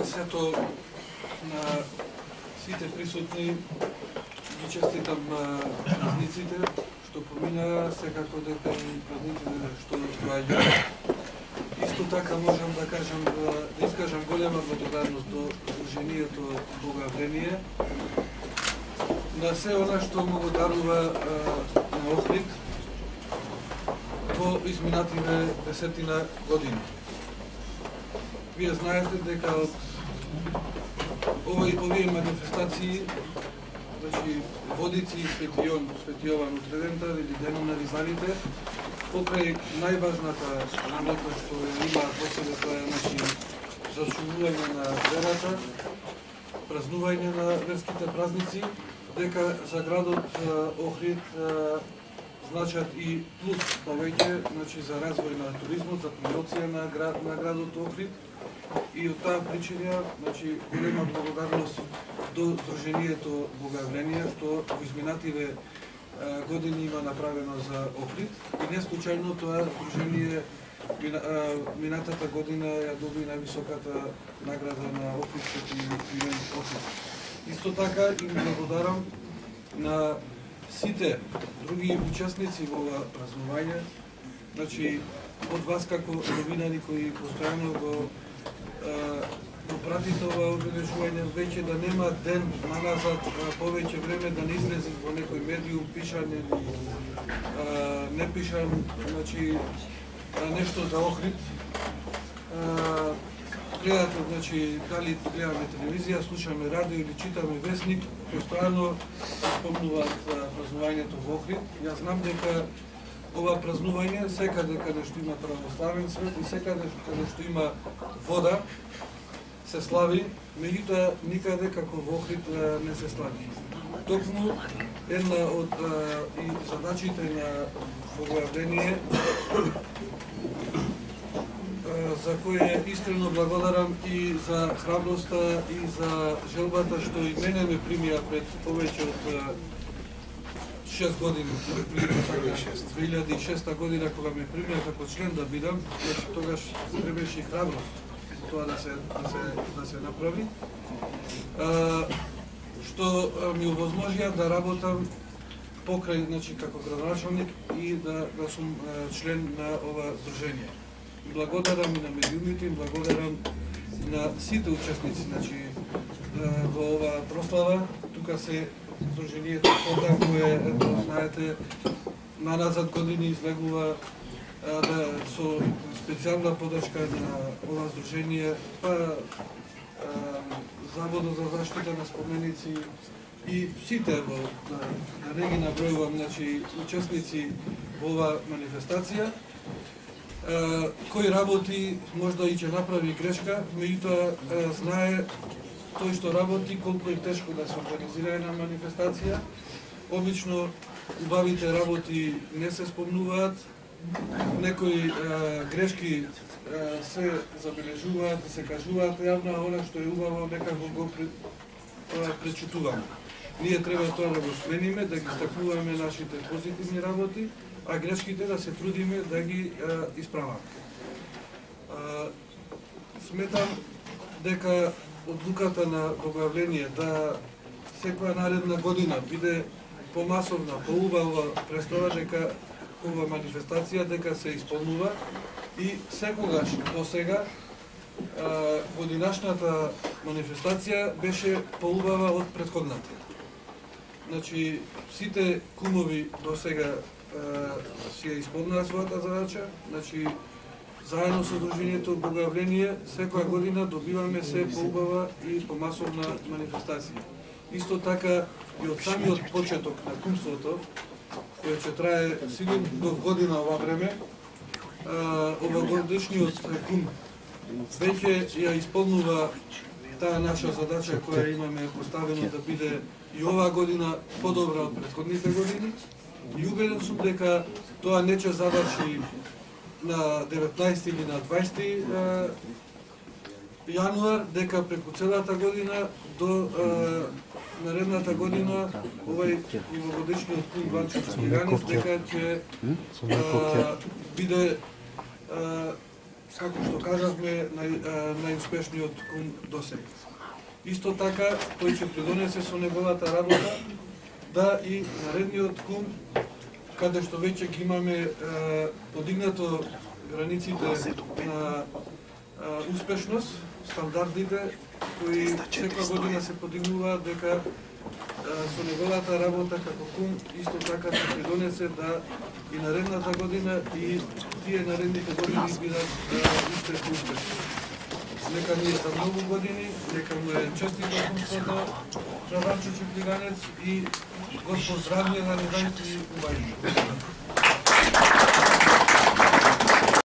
сето на сите присутни ги честитам празниците што помина, секако дека и празниците што доаѓаат. Исто така можам да кажам да искажам голема благодарност до Сдруженијето Богоявление на се она што му го дарува на Охрид во изминативе 10 години. Вие знаете дека од овие манифестации, значи Водици и Свети Јован од Редента или Денот на рибарите, покрај најважната работа што има во себе, тоа е зачувување на верата, празнување на верските празници, дека за градот Охрид значат и плюс повеќе, значи за развој на туризмот, за промоција на градот Охрид. И од таа причина, значи, голема благодарност до Сдруженијето Богоявление, што во изминативе години има направено за Охрид. И не случајно тоа Сдружение минатата година ја доби највисоката награда на Охридскиот Илиен Охрид. Исто така им благодарам на сите други учесници во ова празнување, значи од вас како новинари кои постојано го пратите ова обележување, веќе да нема ден наназад повеќе време да не излези во некој медиум пишан или не пишан, значи нешто за Охрид. Гледате, значи, дали гледаме телевизија, слушаме радио или читаме весник, постојано спомнуваат празнувањето во Охрид. Јас знам дека ова празнување секаде каде што има православен свет и секаде каде што има вода се слави, меѓутоа никаде како во Охрид не се слави. Токму една од и задачите на Богоявление, за кој искрено благодарам и за храброста и за желбата што и мене ме примија пред повеќе од 6 години, 2006 година кога ме примија како член да бидам, значи тогаш требаше и храброст тоа да се направи, што ми овозможија да работам покрај, значи како градоначалник и да сум член на ова здружение. Благодарам и на медиумите, благодарам на сите учесници, значи во ова прослава. Тука се Сдруженијето Фонда, кое, знаете, наназад години излегува со специјална подршка на ова здружение, па Заводот за заштита на споменици и сите да не ги набројувам, значи учесници во ова манифестација. Кој работи можда и ќе направи грешка, меѓутоа знае тој што работи колку е тешко да се организира една манифестација. Обично убавите работи не се спомнуваат, некои грешки се забележуваат, се кажуваат јавно, а она што е убаво некако го пречутуваме. Ние треба тоа да го смениме, да ги стакнуваме нашите позитивни работи, а грешките да се трудиме да ги исправаме. Сметам дека одлуката на Богоявление да секоја наредна година биде помасовна, поубава представа дека ова манифестација дека се исполнува и секогаш до сега годинашната манифестација беше поубава од претходната. Значи сите кумови до сега си ја исполнува својата задача, значи заедно со Сдруженијето Богоявление секоја година добиваме се поубава и помасовна манифестација. Исто така и од самиот почеток на кумството, кој ќе трае сигурно до година ова време, овогодишниот кум веќе ја исполнува таа наша задача која имаме поставено да биде и оваа година подобра од претходните години. И убеден сум дека тоа не ќе заврши на 19 или на 20 јануар, дека преку целата година до наредната година овај новогодишниот кум Ванчо Смилјанов дека ќе биде како што кажавме, најуспешниот кум досега. Исто така, тој ќе придонесе со неговата работа да и наредниот кум, каде што веќе ги имаме подигнато границите на успешност, стандардите кои секоја година се подигнуваат, дека со неговата работа како кум исто така ќе придонесе да и наредната година и тие наредните години бидат уште успешни. Нека ни е за многу години, нека му е честито кумството Раванчо Чеплиганец и Господ здравје да ни даде и убави.